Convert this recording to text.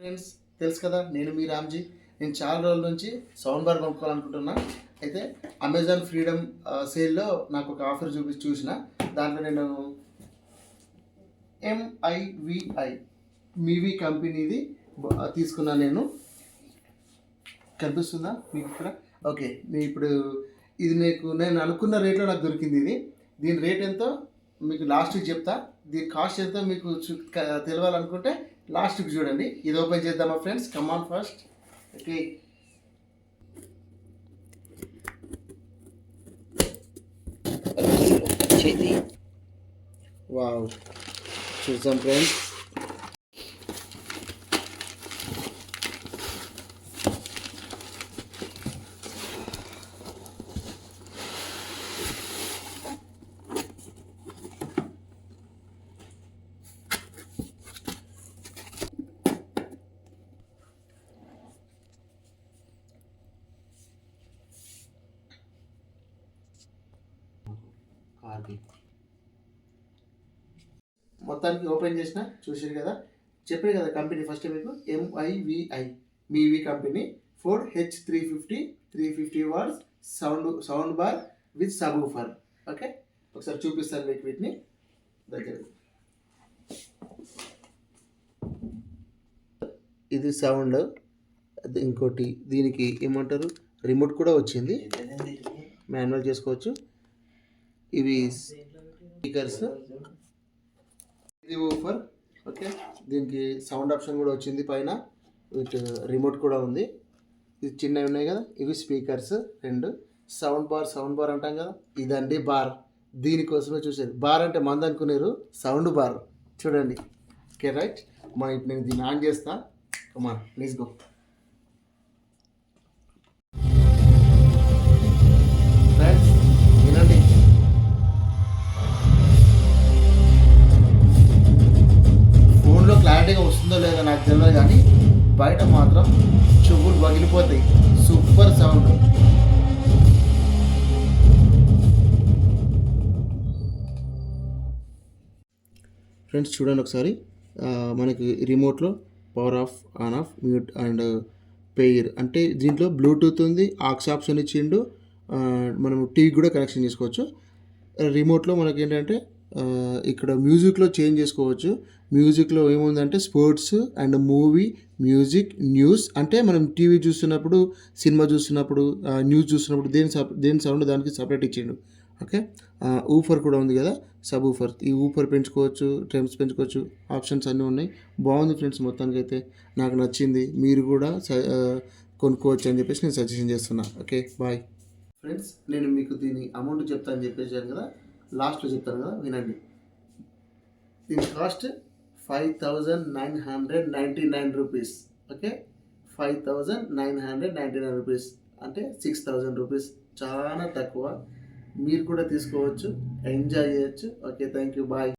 Friends, తెలుసు కదా నేను మీ రామ్జీ. నేను చాలా రోజుల నుంచి సౌండ్ బార్ కొనుక్కోవాలనుకుంటున్నా. అయితే అమెజాన్ ఫ్రీడమ్ సేల్లో నాకు ఒక ఆఫర్ చూసిన దాంట్లో నేను MIVI మీవి కంపెనీది తీసుకున్నాను. కనిపిస్తుందా మీకు ఇక్కడ? ఓకే, నేను ఇప్పుడు ఇది నేను అనుకున్న రేట్లో నాకు దొరికింది. దీని రేట్ ఎంతో మీకు లాస్ట్కి చెప్తా. దీని కాస్ట్ ఎంతో మీకు తెలియాలనుకుంటే లాస్ట్కి చూడండి. ఇది ఓపెన్ చేద్దామా friends? Come on first. Okay, wow, చూసాం ఫ్రెండ్స్. మొత్తానికి ఓపెన్ చేసిన చూసారు కదా. చెప్పారు కదా కంపెనీ ఫస్ట్ మీకు MIVI Mivi company 4H350 350 watts sound bar with subwoofer. Okay, ఒకసారి చూపిస్తాను మీకు వీటిని దగ్గర. ఇది సౌండ్. ఇంకోటి దీనికి ఏమంటారు, రిమోట్ కూడా వచ్చింది, మాన్యువల్ చేసుకోవచ్చు. ఇవి స్పీకర్స్, ఇది ఊఫర్. ఓకే, దీనికి సౌండ్ ఆప్షన్ కూడా వచ్చింది పైన, విత్ రిమోట్ కూడా ఉంది. ఇది చిన్నవి ఉన్నాయి కదా, ఇవి స్పీకర్స్ రెండు. సౌండ్ బార్ అంటాం కదా, ఇదండి బార్. దీనికోసమే చూసేది. బార్ అంటే మంది అనుకునేరు, సౌండ్ బార్ చూడండి. ఓకే రైట్, ఇప్పుడు నేను దీన్ని ఆన్ చేస్తా. కమాన్, లెట్స్ గో. క్లారిటీగా వస్తుందో లేదో నాకు తెలియదు, కానీ బయట మాత్రం చెవులు పగిలిపోతాయి. Super sound. ఫ్రెండ్స్ చూడండి ఒకసారి, మనకి రిమోట్లో power off, on off, mute and pair అంటే దీంట్లో బ్లూటూత్ ఉంది, ఆక్స్ ఆప్షన్ ఇచ్చిండు. మనం టీవీ కూడా కనెక్షన్ చేసుకోవచ్చు. రిమోట్లో మనకి ఏంటంటే ఇక్కడ మ్యూజిక్లో చేంజ్ చేసుకోవచ్చు. మ్యూజిక్లో ఏముందంటే sports and movie, music, news. అంటే మనం టీవీ చూస్తున్నప్పుడు, సినిమా చూస్తున్నప్పుడు, న్యూస్ చూస్తున్నప్పుడు దేని సౌండ్ దానికి సపరేట్ ఇచ్చిండు. ఓకే, ఊఫర్ కూడా ఉంది కదా, సబ్ ఊఫర్. ఈ ఊఫర్ పెంచుకోవచ్చు, ట్రెమ్స్ పెంచుకోవచ్చు, ఆప్షన్స్ అన్నీ ఉన్నాయి. బాగుంది ఫ్రెండ్స్, మొత్తానికి అయితే నాకు నచ్చింది. మీరు కూడా కొనుక్కోవచ్చు అని చెప్పేసి నేను సజెషన్ చేస్తున్నా. Okay, bye friends. నేను మీకు దీని అమౌంట్ చెప్తాను చెప్పేసాను కదా, లాస్ట్లో చెప్తాను కదా, వినండి. దీని కాస్ట్ 5,999 రూపీస్. ఓకే, 5,999 రూపీస్ అంటే 6,000 రూపీస్. చాలా తక్కువ. మీరు కూడా తీసుకోవచ్చు, ఎంజాయ్ చేయొచ్చు. Okay, thank you, bye.